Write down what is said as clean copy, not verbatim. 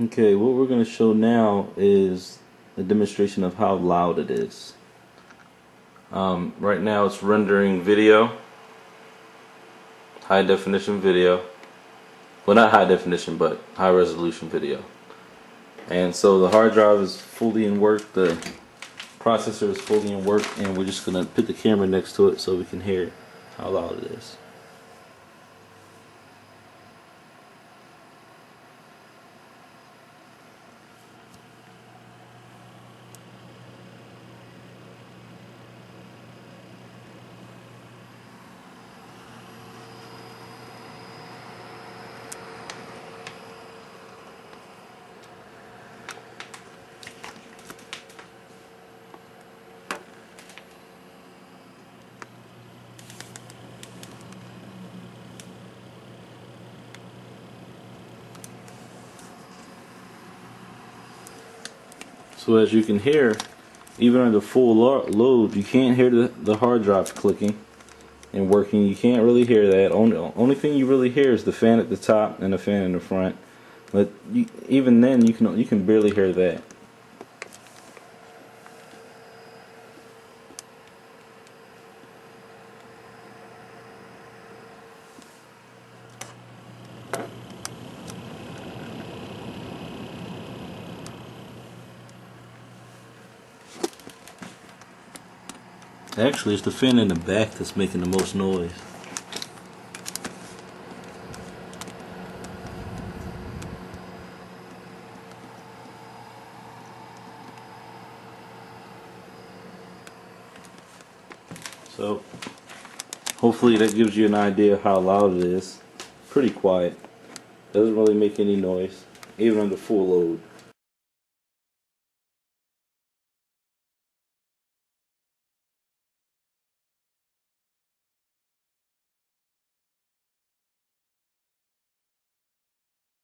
Okay, what we're going to show now is a demonstration of how loud it is. Right now it's rendering video, high definition video. Well, not high definition, but high resolution video. And so the hard drive is fully in work, the processor is fully in work, and we're just going to put the camera next to it so we can hear how loud it is. So as you can hear, even under full load, you can't hear the hard drive clicking and working. You can't really hear that. Only thing you really hear is the fan at the top and the fan in the front. But even then, you can barely hear that. Actually, it's the fan in the back that's making the most noise. So, hopefully that gives you an idea of how loud it is. Pretty quiet. Doesn't really make any noise, even under full load.